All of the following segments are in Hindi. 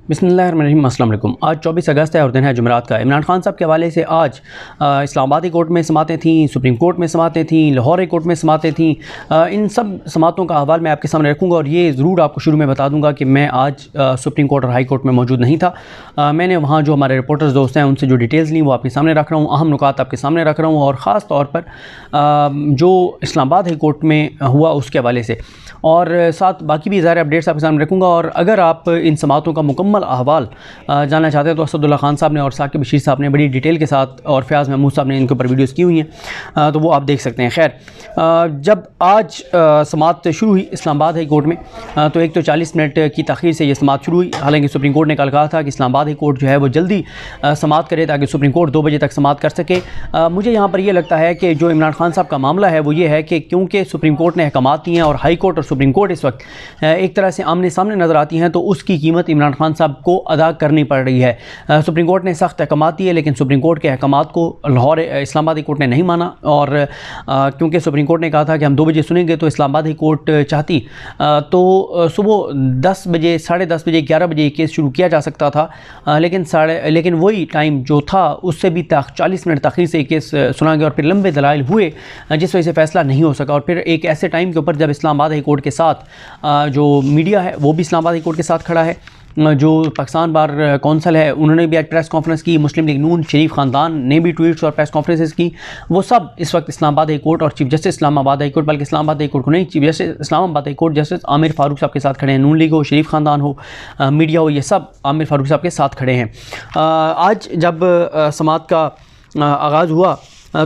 बिस्मिल्लाहिर्रहमानिर्रहीम। अस्सलाम वालेकुम। आज 24 अगस्त है और दिन है जुमेरात का। इमरान खान साहब के हवाले से आज इस्लामाबाद कोर्ट में समातें थीं, सुप्रीम कोर्ट में समातें थीं, लाहौर कोर्ट में समातें थीं। इन सब समातों का अहवाल मैं आपके सामने रखूँगा और ये ज़रूर आपको शुरू में बता दूँगा कि मैं आज सुप्रीम कोर्ट और हाई कोर्ट में मौजूद नहीं था। मैंने वहाँ जो हमारे रिपोर्टर्स दोस्त हैं उनसे जो डिटेल्स ली वो आपके सामने रख रहा हूँ, अहम नुकात आपके सामने रख रहा हूँ और ख़ास तौर पर जो इस्लामाबाद हाई कोर्ट में हुआ उसके हवाले से, और साथ बाकी भी ज़ाहिर अपडेट्स आपके सामने रखूँगा। और अगर आप इन समातों का मुकम्मल अहवाल जानना चाहते हैं तो असदुल्ला खान साहब ने और साकिब बशीर साहब ने बड़ी डिटेल के साथ, और फ़याज़ महमूद साहब ने इनके ऊपर वीडियोज़ की हुई हैं, तो वो आप देख सकते हैं। खैर, जब आज समात शुरू हुई इस्लामाबाद हाई कोर्ट में तो एक तो 40 मिनट की तख़ीर से ये समात शुरू हुई। हालांकि सुप्रीम कोर्ट ने कल कहा था कि इस्लामाबाद हाई कोर्ट जो है वो जल्दी समात करे ताकि सुप्रीम कोर्ट 2 बजे तक समात कर सके। मुझे यहाँ पर यह लगता है कि जो इमरान खान साहब का मामला है वो ये है कि क्योंकि सुप्रीम कोर्ट ने अहकामात दिए हैं और हाई कोर्ट और सुप्रीम कोर्ट इस वक्त एक तरह से आमने सामने नज़र आती हैं, तो उसकी कीमत इमरान खान साहब को अदा करनी पड़ रही है। सुप्रीम कोर्ट ने सख्त अहकामात दिए लेकिन सुप्रीम कोर्ट के अहकामात को लाहौर इस्लामाबाद हाई कोर्ट ने नहीं माना, और क्योंकि सुप्रीम कोर्ट ने कहा था कि हम 2 बजे सुनेंगे, तो इस्लामाबाद हाई कोर्ट चाहती तो सुबह 10 बजे, 10:30 बजे, 11 बजे केस शुरू किया जा सकता था, लेकिन वही टाइम जो था उससे भी 40 मिनट तख़ीर से केस सुना गया और फिर लंबे दलाइल हुए जिस वजह से फ़ैसला नहीं हो सका। और फिर एक ऐसे टाइम के ऊपर जब इस्लामाबाद हाई कोर्ट के साथ जो मीडिया है वो भी इस्लामाबाद हाई कोर्ट के साथ खड़ा है, जो पाकिस्तान बार कौंसिल है उन्होंने भी आज प्रेस कॉन्फ्रेंस की, मुस्लिम लीग नून, शरीफ ख़ानदान ने भी ट्वीट्स और प्रेस कॉन्फ्रेंसेस की, वो सब इस वक्त इस्लामाबाद हाई कोर्ट और chief justice Islamabad high court, बल्कि इस्लामाबाद हाई कोर्ट को नहीं, chief justice Islamabad high court justice Aamir Farooq साहब के साथ खड़े हैं। नून लीग हो, शरीफ ख़ानदान हो, मीडिया हो, ये सब आमिर फ़ारूक साहब के साथ खड़े हैं। आज जब समात का आगाज़ हुआ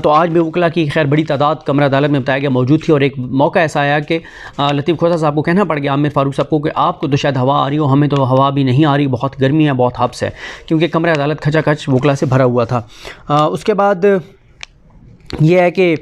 तो आज भी वकला की खैर बड़ी तादाद कमरा अदालत में बताया गया मौजूद थी, और एक मौका ऐसा आया कि लतीफ़ खोसा साहब को कहना पड़ गया आमिर फ़ारूक साहब को कि आपको तो शायद हवा आ रही हो, हमें तो हवा भी नहीं आ रही, बहुत गर्मी है, बहुत हब्स है, क्योंकि कमरा अदालत खचाखच वकला से भरा हुआ था। उसके बाद ये है कि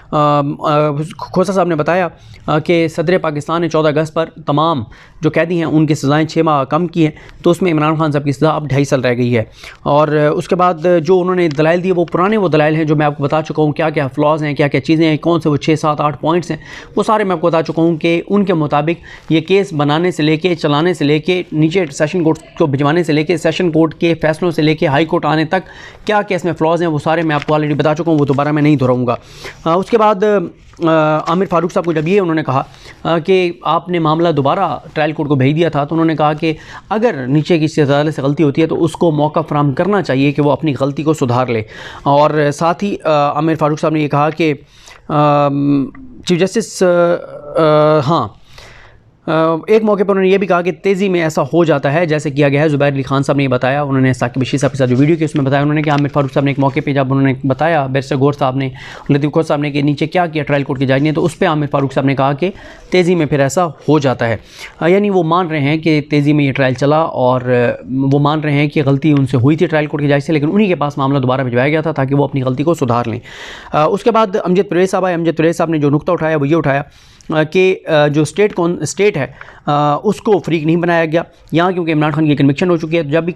खोसा साहब ने बताया कि सदर पाकिस्तान ने 14 अगस्त पर तमाम जो कैदी हैं उनकी सज़ाएँ 6 माह कम की हैं, तो उसमें इमरान खान साहब की सज़ा अब 2.5 साल रह गई है। और उसके बाद जो उन्होंने दलाइल दिए वो पुराने वो दलाइल हैं जो मैं आपको बता चुका हूँ, क्या क्या फ्लॉज़ हैं, क्या क्या चीज़ें हैं, कौन से वो 6, 7, 8 पॉइंट्स हैं, वो सारे मैं आपको बता चुका हूँ कि उनके मुताबिक ये केस बनाने से लेके, चलाने से लेके, नीचे सेशन कोर्ट को भिजवाने से लेके, सेशन कोर्ट के फ़ैसलों से लेके हाई कोर्ट आने तक क्या क्या इसमें फ़्लॉज़ हैं, वो सारे मैं आपको ऑलरेडी बता चुका हूँ, वो दोबारा मैं नहीं दोहराऊँगा। उसके बाद आमिर फ़ारूक साहब को जब ये उन्होंने कहा कि आपने मामला दोबारा ट्रायल कोर्ट को भेज दिया था, तो उन्होंने कहा कि अगर नीचे किसी अदालत से गलती होती है तो उसको मौका फराहम करना चाहिए कि वो अपनी गलती को सुधार ले। और साथ ही आमिर फ़ारूक साहब ने ये कहा कि चीफ जस्टिस एक मौके पर उन्होंने ये भी कहा कि तेज़ी में ऐसा हो जाता है जैसे किया गया है। ज़ुबैर अली खान साहब ने बताया, उन्होंने साकिब बशीर साहब के साथ जो वीडियो की उसमें बताया, उन्होंने कि आमिर फ़ारूक साहब ने एक मौके पे जब उन्होंने बताया बैरिस्टर गौर साहब ने, लतीफ़ खोसा साहब ने कि नीचे क्या किया ट्रायल कोर्ट की जज ने, तो उस पर आमिर फ़ारूक साहब ने कहा कि तेज़ी में फिर ऐसा हो जाता है। यानी वो मान रहे हैं कि तेज़ी में ये ट्रायल चला और वो मान रहे हैं कि गलती उनसे हुई थी ट्रायल कोर्ट की जज से, लेकिन उन्हीं के पास मामला दोबारा भिजवाया गया था ताकि वो अपनी गलती को सुधार लें। उसके बाद अमजद परवेज़ साहब आए। अमजद परवेज़ साहब ने जो नुक्ता उठाया वो ये उठाया कि जो स्टेट है उसको फ्रीक नहीं बनाया गया यहाँ, क्योंकि इमरान खान की कन्विक्शन हो चुकी है। तो जब भी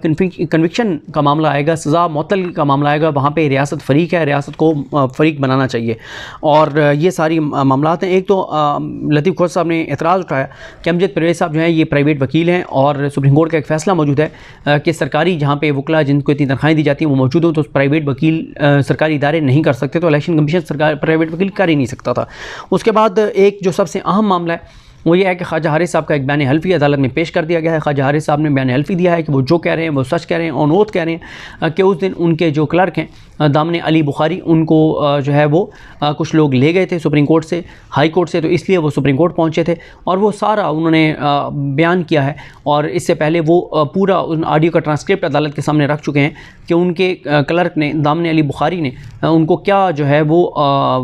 कन्विक्शन का मामला आएगा, सज़ा मुअत्तल का मामला आएगा, वहाँ पे रियासत फ़रीक है, रियासत को फ़रीक बनाना चाहिए। और ये सारी मामलात हैं। एक तो लतीफ़ खोसा साहब ने एतराज़ उठाया कि अमजद परवेज़ साहब जो हैं ये प्राइवेट वकील हैं और सुप्रीम कोर्ट का एक फ़ैसला मौजूद है कि सरकारी जहाँ पे वकला जिनको इतनी तनख्वाहें दी जाती हैं वो मौजूद हो, तो प्राइवेट वकील सरकारी इदारे नहीं कर सकते, तो इलेक्शन कमीशन सरकार प्राइवेट वकील कर ही नहीं सकता था। उसके बाद एक जो सबसे अहम मामला है वो ये है कि ख्वाजा हारिस साहब का एक बयान हल्फी अदालत में पेश कर दिया गया है। ख्वाजा हारिस साहब ने बयान हल्फी दिया है कि वो जो कह रहे हैं वो सच कह रहे हैं, ऑन ओथ कह रहे हैं कि उस दिन उनके जो क्लर्क हैं दामने अली बुखारी, उनको जो है वो कुछ लोग ले गए थे सुप्रीम कोर्ट से, हाई कोर्ट से, तो इसलिए वो सुप्रीम कोर्ट पहुंचे थे और वो सारा उन्होंने बयान किया है। और इससे पहले वो पूरा उन ऑडियो का ट्रांसक्रिप्ट अदालत के सामने रख चुके हैं कि उनके क्लर्क ने, दामने अली बुखारी ने उनको क्या जो है वो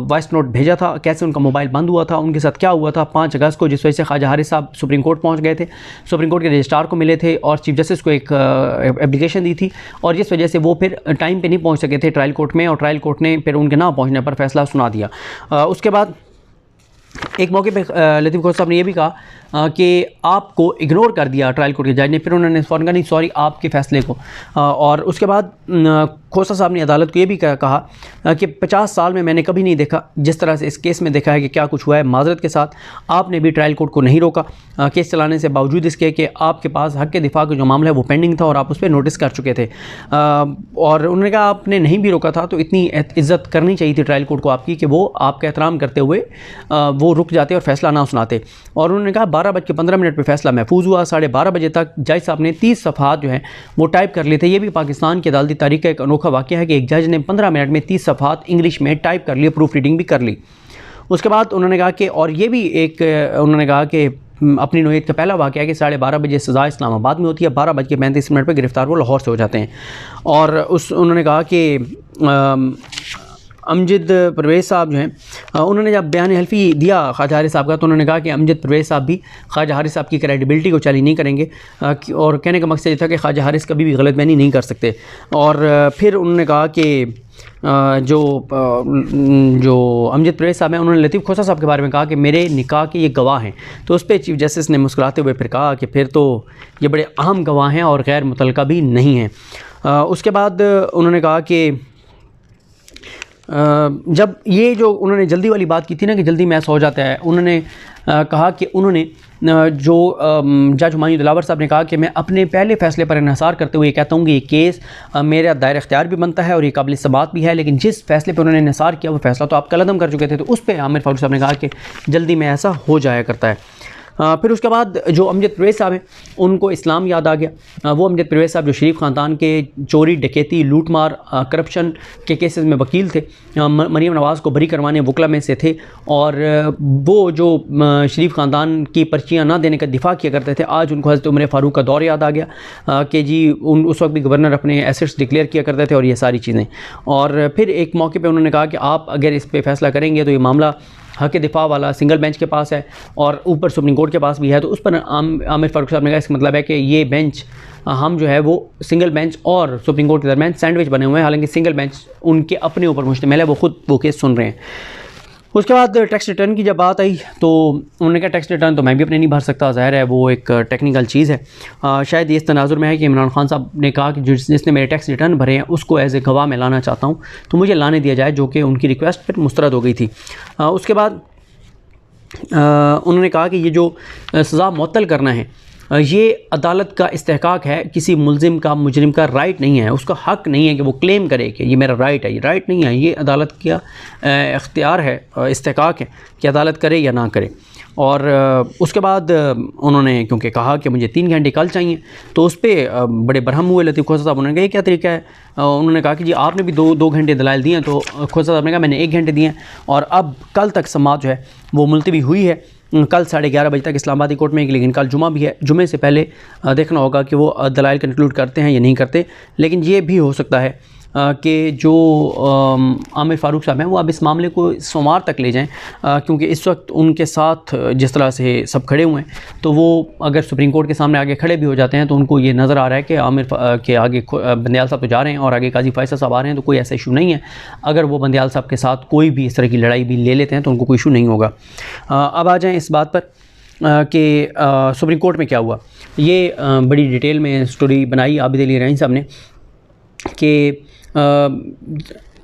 वॉइस नोट भेजा था, कैसे उनका मोबाइल बंद हुआ था, उनके साथ क्या हुआ था 5 अगस्त को, जिस वजह से ख्वाजा हारिस साहब सुप्रीम कोर्ट पहुँच गए थे, सुप्रीम कोर्ट के रजिस्ट्रार को मिले थे और चीफ जस्टिस को एक एप्लीकेशन दी थी, और जिस वजह से वो फिर टाइम पे नहीं पहुँच सके थे ट्रायल कोर्ट में, और ट्रायल कोर्ट ने फिर उनके ना पहुँचने पर फैसला सुना दिया। उसके बाद एक मौके पे लतीफ़ खोसा साहब ने यह भी कहा कि आपको इग्नोर कर दिया ट्रायल कोर्ट के जज ने। फिर उन्होंने फ़ौरन कहा नहीं सॉरी आपके फ़ैसले को। और उसके बाद खोसा साहब ने अदालत को ये भी कहा कि 50 साल में मैंने कभी नहीं देखा जिस तरह से इस केस में देखा है कि क्या कुछ हुआ है। माजरत के साथ आपने भी ट्रायल कोर्ट को नहीं रोका केस चलाने से बावजूद इसके कि आपके पास हक़ के दिफा का जो मामला है वो पेंडिंग था और आप उस पर नोटिस कर चुके थे। और उन्होंने कहा आपने नहीं भी रोका था तो इतनी इज़्ज़त करनी चाहिए थी ट्रायल कोर्ट को आपकी कि वो आपका एहतराम करते हुए वो रुक जाते और फ़ैसला ना सुनाते। और उन्होंने कहा 12:15 पर फ़ैसला महफूज हुआ। 12:30 बजे तक जज साहब ने 30 सफ़हात जो हैं वो टाइप कर लिए थे। ये भी पाकिस्तान की अदालती तारीख़ का एक अनोखा वाक़या है कि एक जज ने 15 मिनट में 30 सफ़हात इंग्लिश में टाइप कर लिए, प्रूफ रीडिंग भी कर ली। उसके बाद उन्होंने कहा कि और ये भी एक उन्होंने कहा कि अपनी नौयत का पहला वाक़या है कि 12:30 बजे सज़ा इस्लामाबाद में होती है, 12:35 पर गिरफ़्तार वो लाहौर से हो जाते हैं। और उन्होंने कहा कि अमजद परवेज़ साहब जो हैं उन्होंने जब बयान हल्फ़ी दिया ख्वाजा हारिस साहब का तो उन्होंने कहा कि अमजद परवेज़ साहब भी ख्वाजा हारिस साहब की क्रेडिबिलिटी को चैलेंज नहीं करेंगे। और कहने का मकसद ये था कि ख्वाजा हारिस कभी भी गलत बयानी नहीं कर सकते। और फिर उन्होंने कहा कि जो अमजद परवेज़ साहब हैं उन्होंने लतीफ़ खोसा साहब के बारे में कहा कि मेरे निकाह के ये गवाह हैं। तो उस पर चीफ़ जस्टिस ने मुस्कुराते हुए फिर कहा कि फिर तो ये बड़े अहम गवाह हैं और गैर मुतलका भी नहीं हैं। उसके बाद उन्होंने कहा कि जब ये जो उन्होंने जल्दी वाली बात की थी ना कि जल्दी मैच हो जाता है, उन्होंने कहा कि उन्होंने जो जज हुमायूं दिलावर साहब ने कहा कि मैं अपने पहले फ़ैसले पर इन्हिसार करते हुए कहता हूँ कि ये केस मेरा दायरा इख्तियार भी बनता है और ये काबिल समात भी है, लेकिन जिस फ़ैसले पर उन्होंने इन्हिसार किया वो फ़ैसला तो आप कलअदम कर चुके थे। तो उस पर आमिर फारूक साहब ने कहा कि जल्दी में ऐसा हो जाया करता है। फिर उसके बाद जो अमजद परवेज़ साहब हैं उनको इस्लाम याद आ गया। वो अमजद परवेज़ साहब जो शरीफ ख़ानदान के चोरी, डकैती, लूट मार, करप्शन के केसेस में वकील थे, मरीम नवाज़ को बरी करवाने वकला में से थे। और वो जो शरीफ ख़ानदान की पर्चियाँ ना देने का दिफा किया करते थे, आज उनको हज़रत उमर फ़ारूक का दौर याद आ गया कि जी उस वक्त भी गवर्नर अपने एसेट्स डिक्लेयर किया करते थे और ये सारी चीज़ें। और फिर एक मौके पर उन्होंने कहा कि आप अगर इस पर फ़ैसला करेंगे तो ये मामला हक़ दिफा वाला सिंगल बेंच के पास है और ऊपर सुप्रीम कोर्ट के पास भी है। तो उस पर आमिर फारूक साहब ने कहा इसका मतलब है कि ये बेंच हम जो है वो सिंगल बेंच और सुप्रीम कोर्ट के दरमियान सैंडविच बने हुए हैं, हालांकि सिंगल बेंच उनके अपने ऊपर मुश्तमिल है, वो खुद वो केस सुन रहे हैं। उसके बाद टैक्स रिटर्न की जब बात आई तो उन्होंने कहा टैक्स रिटर्न तो मैं भी अपने नहीं भर सकता, ज़ाहिर है वो एक टेक्निकल चीज़ है। शायद ये इस तनाजुर में है कि इमरान खान साहब ने कहा कि जिसने मेरे टैक्स रिटर्न भरे हैं उसको एज ए गवाह मैं लाना चाहता हूँ, तो मुझे लाने दिया जाए, जो कि उनकी रिक्वेस्ट पर मुस्तरद हो गई थी। उसके बाद उन्होंने कहा कि ये जो सज़ा मुअत्तल करना है ये अदालत का इस्तेहकाक है, किसी मुल्ज़िम का, मुजरिम का राइट नहीं है, उसका हक़ नहीं है कि वो क्लेम करे कि ये मेरा राइट है। ये राइट नहीं है, ये अदालत का इख्तियार है, इस्तेहकाक है कि अदालत करे या ना करे। और उसके बाद उन्होंने क्योंकि कहा कि मुझे 3 घंटे कल चाहिए, तो उस पर बड़े बरहम हुए लतीफ़ खोसा साहब। उन्होंने कहा ये क्या तरीका है? उन्होंने कहा कि जी आपने भी दो घंटे दलाइल दिए हैं। तो खोसा साहब ने कहा मैंने 1 घंटे दिए हैं और अब कल तक समाअत जो है वो मुलतवी हुई है। कल 11:30 बजे तक इस्लामाबादी कोर्ट में, लेकिन कल जुमा भी है, जुमे से पहले देखना होगा कि वो दलाइल कंक्लूड करते हैं या नहीं करते। लेकिन ये भी हो सकता है कि जो आमिर फारूक साहब हैं वो अब इस मामले को सोमवार तक ले जाएं, क्योंकि इस वक्त उनके साथ जिस तरह से सब खड़े हुए हैं तो वो अगर सुप्रीम कोर्ट के सामने आगे खड़े भी हो जाते हैं तो उनको ये नज़र आ रहा है कि आमिर के आगे बंदियाल साहब तो जा रहे हैं और आगे काजी फैसल साहब आ रहे हैं, तो कोई ऐसा इशू नहीं है। अगर वो बंदियाल साहब के साथ कोई भी इस तरह की लड़ाई भी ले लेते हैं तो उनको कोई इशू नहीं होगा। अब आ जाएँ इस बात पर कि सुप्रीम कोर्ट में क्या हुआ। ये बड़ी डिटेल में स्टोरी बनाई आबिद अली रईन साहब ने कि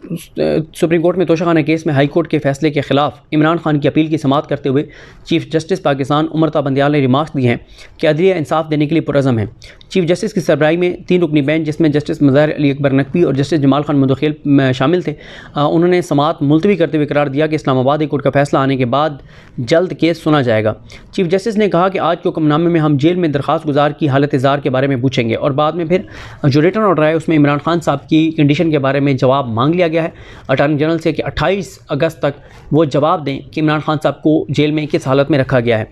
सुप्रीम कोर्ट में तोशाखाना केस में हाई कोर्ट के फैसले के ख़िलाफ़ इमरान खान की अपील की समाअत करते हुए चीफ़ जस्टिस पाकिस्तान उमर ता बंदियाल ने रिमार्क्स दिए हैं कि अदलिया इंसाफ देने के लिए पुरज़म है। चीफ़ जस्टिस की सरबराही में 3 रुकनी बेंच जिसमें जस्टिस मज़हर अली अकबर नकवी और जस्टिस जमाल खान मुदखिल शामिल थे, उन्होंने समाअत मुलतवी करते हुए करार दिया कि इस्लामाबाद हाई कोर्ट का फैसला आने के बाद जल्द केस सुना जाएगा। चीफ़ जस्टिस ने कहा कि आज के हुक्मनामे में हम जेल में दरख्वास्त गुजार की हालत ज़ार के बारे में पूछेंगे और बाद में फिर जो रिटर्न ऑर्डर है उसमें इमरान खान साहब की कंडीशन के बारे में जवाब मांग लिया गया है अटॉर्नी जनरल से कि 28 अगस्त तक वो जवाब दें कि इमरान खान साहब को जेल में किस हालत में रखा गया है।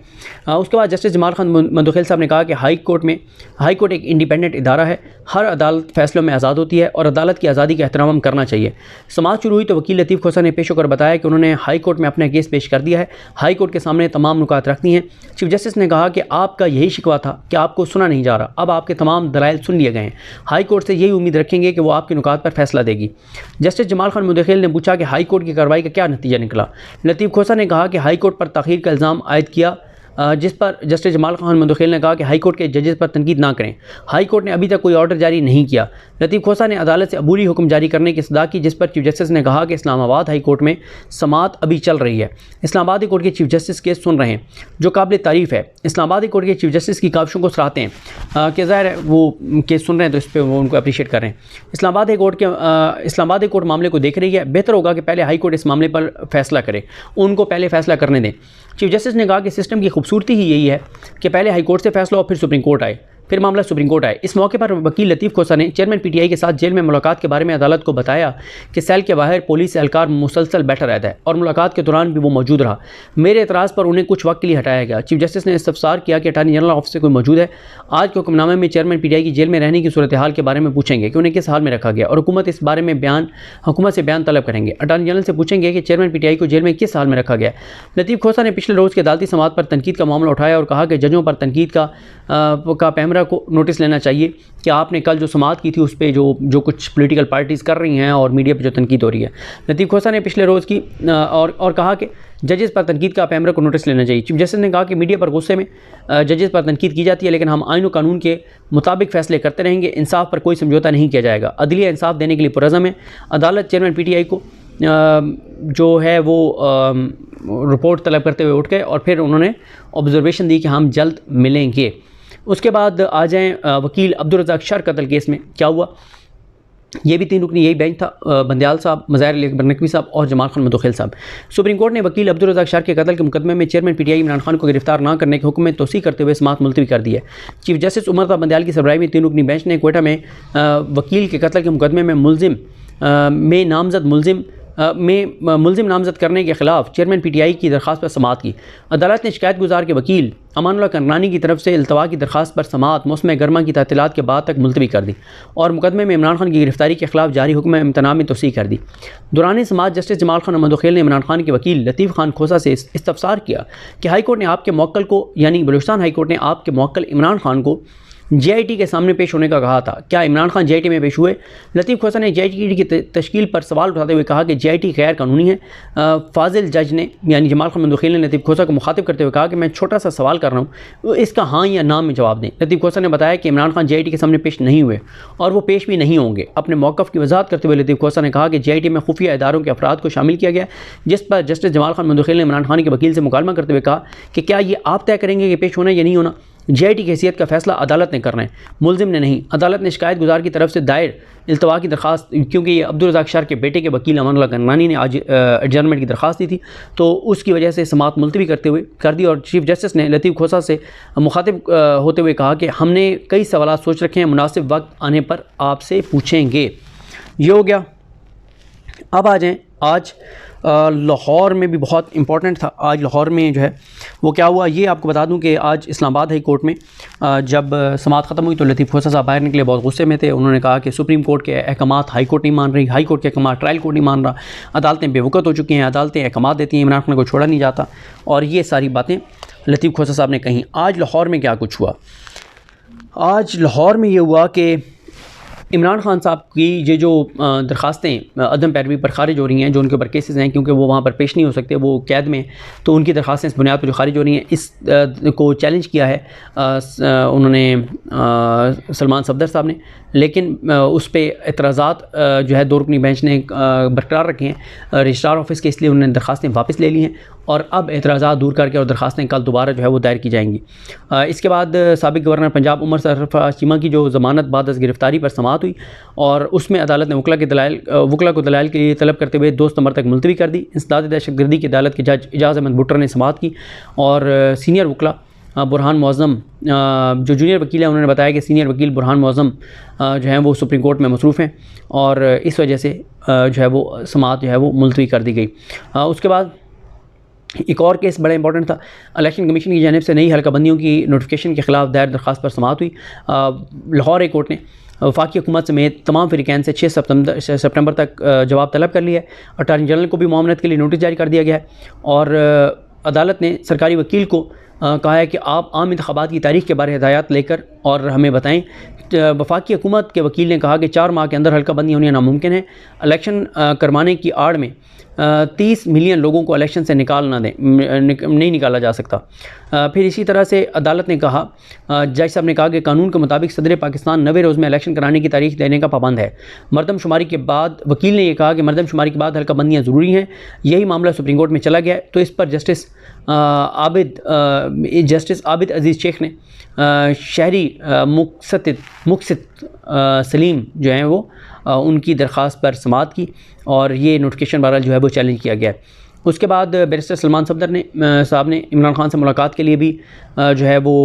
उसके बाद जस्टिस जमाल खान मुदखिल साहब ने कहा कि हाई कोर्ट एक इंडिपेंडेंट इदारा है, हर अदालत फैसलों में आज़ाद होती है और अदालत की आज़ादी का एहतराम करना चाहिए। समाअत शुरू हुई तो वकील लतीफ़ खोसा ने पेश होकर बताया कि उन्होंने हाई कोर्ट में अपना केस पेश कर दिया है, हाई कोर्ट के सामने तमाम नुकात रख दी हैं। चीफ जस्टिस ने कहा कि आपका यही शिकवा था कि आपको सुना नहीं जा रहा, अब आपके तमाम दलाइल सुन लिए गए हैं, हाई कोर्ट से यही उम्मीद रखेंगे कि वो आपके नुकात पर फैसला देगी। जस्टिस जमाल खान मुदखिल ने पूछा कि हाई कोर्ट की कार्रवाई का क्या नतीजा निकला। लतीफ़ खोसा ने कहा कि हाई कोर्ट पर ताख़ीर का इल्ज़ाम आयद किया जिस पर जस्टिस जमाल खान मंदोखेल ने कहा कि हाई कोर्ट के जजेस पर तनकीद ना करें। हाई कोर्ट ने अभी तक कोई ऑर्डर जारी नहीं किया। लतीफ़ खोसा ने अदालत से अबूरी हुक्म जारी करने की सदा की, जिस पर चीफ जस्टिस ने कहा कि इस्लामाबाद हाई कोर्ट में समाअत अभी चल रही है। इस्लामाबाद हाई कोर्ट के चीफ जस्टिस केस सुन रहे हैं, जो काबिल तारीफ़ है। इस्लामाबाद हाई कोर्ट के चीफ जस्टिस की काविशों को सराहते हैं कि ज़ाहिर है वो केस सुन रहे हैं, तो इस पर वो उनको अप्रीशिएट कर रहे हैं। इस्लामाबाद हाई कोर्ट मामले को देख रही है। बेहतर होगा कि पहले हाई कोर्ट इस मामले पर फैसला करे, उनको पहले फैसला करने दें। चीफ जस्टिस ने कहा कि सिस्टम की खूबसूरती ही यही है कि पहले हाई कोर्ट से फैसला हो, फिर सुप्रीम कोर्ट आए, फिर मामला सुप्रीम कोर्ट आए। इस मौके पर वकील लतीफ़ खोसा ने चेयरमैन पीटीआई के साथ जेल में मुलाकात के बारे में अदालत को बताया कि सेल के बाहर पुलिस एहलकार मुसलसल बैठा रहता है और मुलाकात के दौरान भी वो मौजूद रहा। मेरे एतराज़ पर उन्हें कुछ वक्त के लिए हटाया गया। चीफ जस्टिस ने इस्तफसार किया कि अटार्नी जनरल ऑफिस से कोई मौजूद है। आज के हुक्मनामे में चेयरमैन पीटीआई की जेल में रहने की सूरत हाल के बारे में पूछेंगे कि उन्हें किस हाल में रखा गया, और हुकूमत इस बारे में हुकूमत से बयान तलब करेंगे। अटार्नी जनरल से पूछेंगे कि चेयरमैन पीटीआई को जेल में किस हाल में रखा गया। लतीफ़ खोसा ने पिछले रोज़ के अदालती समाअत पर तनकीद का मामला उठाया और कहा कि जजों पर तनकीद का पैमरा को नोटिस लेना चाहिए कि आपने कल जो समाअत की थी उस पर जो कुछ पॉलिटिकल पार्टीज़ कर रही हैं और मीडिया पे जो तनकीद हो रही है। लतीफ़ खोसा ने पिछले रोज़ की और कहा कि जजेस पर तनकीद का पैमरा को नोटिस लेना चाहिए। चीफ जस्टिस ने कहा कि मीडिया पर गुस्से में जजेस पर तनकीद की जाती है, लेकिन हम आईन और कानून के मुताबिक फ़ैसले करते रहेंगे। इंसाफ पर कोई समझौता नहीं किया जाएगा। अदलिया इंसाफ देने के लिए पुरज़म है। अदालत चेयरमैन पीटीआई को जो है वो रिपोर्ट तलब करते हुए उठ गए और फिर उन्होंने ऑब्जर्वेशन दी कि हम जल्द मिलेंगे। उसके बाद आ जाएँ वकील अब्दुल रज़ाक शर कत्ल केस में क्या हुआ। ये भी 3 रुकनी यही बेंच था, बंदयाल साहब, मज़ाहिर नकवी साहब और जमाल खान मंदोखेल साहब। सुप्रीम कोर्ट ने वकील अब्दुल रज़ाक शर के कत्ल के मुकदमे में चेयरमैन पीटीआई इमरान खान को गिरफ्तार न करने के हुक्म में तोसी करते हुए समाअत मुलतवी कर दी है। चीफ जस्टिस उमर ता बंदयाल की सरबराही में 3 रुकनी बेंच ने क्वेटा में वकील के कत्ल के मुकदमे में मुलजिम नामजद करने के खिलाफ चेयरमैन पीटीआई की दरख्वास्त पर समाअत की। अदालत ने शिकायत गुजार के वकील अमानुल्लाह करनानी की तरफ से इल्तवा की दरख्वास्त पर समाअत मौसम गर्मा की तहतीलात के बाद तक मुलतवी कर दी और मुकदमे में इमरान खान की गिरफ्तारी के खिलाफ जारी हुक्म इम्तना में तोसी कर दी। दौरान समाअत जस्टिस जमाल खान मंदोखेल ने इमरान खान के वकील लतीफ़ खान खोसा से इस्तफसार किया कि हाई कोर्ट ने आपके मौक्कल को, यानी बलूचिस्तान हाई कोर्ट ने आपके मौक्कल इमरान खान को JIT के सामने पेश होने का कहा था। क्या इमरान खान JIT में पेश हुए? लतीफ़ खोसा ने JIT की तश्कील पर सवाल उठाते हुए कहा कि JIT गैर कानूनी है। फाजिल जज ने, यानी जमाल खान मंदोखेल ने लतीफ़ खोसा को मुखातिब करते हुए कहा कि मैं छोटा सा सवाल कर रहा हूँ, इसका हाँ या ना में जवाब दें। लतीफ़ खोसा ने बताया कि इमरान खान JIT के सामने पेश नहीं हुए और वो पेश भी नहीं होंगे। अपने मौक़िफ़ की वजाहत करते हुए लतीफ़ खोसा ने कहा कि JIT में खुफिया इदारों के अफराद को शामिल किया गया, जिस पर जस्टिस जमाल खान मंदोखेल ने इमरान खान के वकील से मुकालमा करते हुए कहा कि क्या ये आप तय करेंगे कि पेश होना या नहीं होना। JIT की हैसियत का फैसला अदालत ने करना है, मुलजिम ने नहीं। अदालत ने शिकायत गुजार की तरफ से दायर इल्तवा की दरख्वास्त, क्योंकि ये अब्दुल रज़ाक शर के बेटे के वकील अमानुल्लाह करनानी ने आज एडजर्नमेंट की दरख्वास्त दी थी, तो उसकी वजह से समाअत मुलतवी कर दी और चीफ जस्टिस ने लतीफ़ खोसा से मुखातिब होते हुए कहा कि हमने कई सवाल सोच रखे हैं, मुनासिब वक्त आने पर आपसे पूछेंगे। ये हो गया। अब आ जाएँ आज लाहौर में भी बहुत इम्पॉर्टेंट था। आज लाहौर में जो है वो क्या हुआ, ये आपको बता दूं कि आज इस्लामाबाद हाई कोर्ट में जब समाअत ख़त्म हुई तो लतीफ़ खोसा साहब बाहर निकले, बहुत गुस्से में थे। उन्होंने कहा कि सुप्रीम कोर्ट के अहकामात हाई कोर्ट नहीं मान रही, हाई कोर्ट के अहकामात ट्रायल कोर्ट नहीं मान रहा, अदालतें बेवकूफ़ हो चुकी हैं, अदालतें अहकामात देती हैं, इमरान खान को छोड़ा नहीं जाता, और ये सारी बातें लतीफ़ खोसा साहब ने कहीं। आज लाहौर में क्या कुछ हुआ, आज लाहौर में ये हुआ कि इमरान खान साहब की ये जो दरख्वास्तें अदम पैरवी पर खारिज हो रही हैं, जो उनके ऊपर केसेस हैं, क्योंकि वो वहाँ पर पेश नहीं हो सकते, वो कैद में, तो उनकी दरख्वास्तें इस बुनियाद पर जो खारिज हो रही हैं, इस को चैलेंज किया है उन्होंने सलमान सफदर साहब ने, लेकिन उस पर एतराज़ात जो है 2 रुकनी बेंच ने बरकरार रखे हैं रजिस्ट्रार ऑफिस के, इसलिए उन्होंने दरख्वास्तें वापस ले ली हैं और अब एतराज़ात दूर करके और दरख्वास्तें कल दोबारा जो है वो दायर की जाएंगी। इसके बाद साबिक़ गवर्नर पंजाब उमर सरफराज चीमा की जो ज़मानत बाद अज़ गिरफ़्तारी पर समाअत हुई और उसमें अदालत ने वकला को दलाइल के लिए तलब करते हुए 2 सितंबर तक मुलतवी कर दी। इंसदाद दहशतगर्दी की अदालत के जज एजाज़ अहमद भुट्टर ने समाअत की और सीनियर वकला बुरहान मुअज़्ज़म जो जूनियर वकील हैं, उन्होंने बताया कि सीनियर वकील बुरहान मुअज़्ज़म जो हैं वो सुप्रीम कोर्ट में मसरूफ़ हैं और इस वजह से जो है वो समाअत जो है वो मुलतवी कर दी गई। उसके बाद एक और केस बड़ा इंपॉर्टेंट था। इलेक्शन कमीशन की जानिब से नई हल्काबंदियों की नोटिफिकेशन के ख़िलाफ़ दायर दरख्वास्त पर समाअत हुई। लाहौर हाई कोर्ट ने वफाकी हुकूमत समेत तमाम फ़रीक़ैन से 6 सितंबर तक जवाब तलब कर लिया है। अटार्नी जनरल को भी मामलत के लिए नोटिस जारी कर दिया गया है और अदालत ने सरकारी वकील को कहा है कि आप आम इंतखाबात की तारीख के बारे में हिदायत लेकर और हमें बताएं। वफाकी हुकूमत के वकील ने कहा कि 4 माह के अंदर हल्का बंदी होनी नामुमकिन है। इलेक्शन करवाने की आड़ में 30 मिलियन लोगों को इलेक्शन से नहीं निकाला जा सकता। फिर इसी तरह से अदालत ने कहा, जज साहब ने कहा कि कानून के मुताबिक सदर पाकिस्तान 90 रोज़ में इलेक्शन कराने की तारीख देने का पाबंद है। मरदमशुमारी के बाद वकील ने यह कहा कि मरदमशुमारी के बाद हल्का बंदियाँ ज़रूरी हैं। यही मामला सुप्रीम कोर्ट में चला गया, तो इस पर जस्टिस आबिद अजीज़ शेख ने शहरी मुक़सिद सलीम जो हैं वो उनकी दरख्वास्त पर समाअत की और ये नोटिफिकेशन बहरहाल जो है वो चैलेंज किया गया। उसके बाद बैरिस्टर सलमान सफदर साहब ने इमरान खान से मुलाकात के लिए भी जो है वो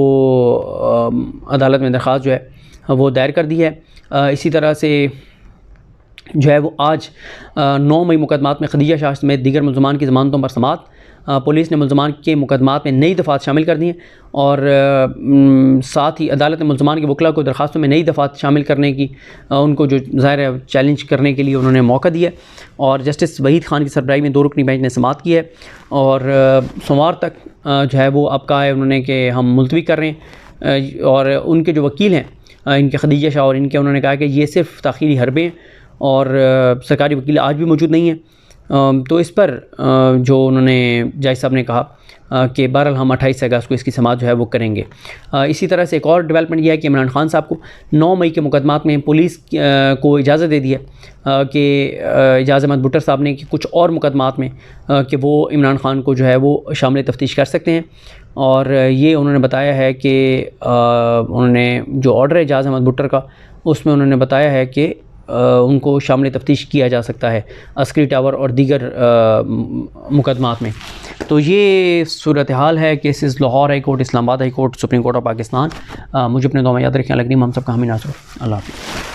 अदालत में दरख्वास्त जो है वो दायर कर दी है। इसी तरह से जो है वो आज 9 मई मुकदमात में खदीजा शाह समेत दीगर मुलजमान की ज़मानतों पर समाअत। पुलिस ने मुलजमान के मुकदमात में नई दफ़ात शामिल कर दी हैं और साथ ही अदालत ने मुलजमान के वकला को दरखास्तों में नई दफ़ात शामिल करने की उनको जो ज़ाहिर है चैलेंज करने के लिए उन्होंने मौका दिया। और जस्टिस वहीद खान की सरबराही में 2 रुकनी बेंच ने समाअत की है और सोमवार तक जो है वो अब कहा है उन्होंने कि हम मुलतवी कर रहे हैं। और उनके जो वकील हैं इनके खदीजा शाह और इनके, उन्होंने कहा कि ये सिर्फ ताख़ीरी हरबे हैं और सरकारी वकील आज भी मौजूद नहीं है। तो इस पर जो उन्होंने जज साहब ने कहा कि बहरहाल हम 28 अगस्त को इसकी समाअत जो है वो करेंगे। इसी तरह से एक और डेवलपमेंट यह है कि इमरान खान साहब को 9 मई के मुकदमात में पुलिस को इजाज़त दे दी है कि एजाज़ अहमद भुट्टर साहब ने कि कुछ और मुकदमात में कि वो इमरान खान को जो है वो शामिल तफ्तीश कर सकते हैं। और ये उन्होंने बताया है कि उन्होंने जो ऑर्डर है एजाज़ अहमद भुट्टर का, उसमें उन्होंने बताया है कि उनको शामिल तफ्तीश किया जा सकता है अस्करी टावर और दीगर मुकदमात में। तो ये सूरत हाल है cases Lahore high court, Islamabad high court, supreme court of Pakistan. मुझे अपने दुआ में याद रखें। अलग नहीं, हम सबका हामी नासर। अल्लाह हाफ़िज़।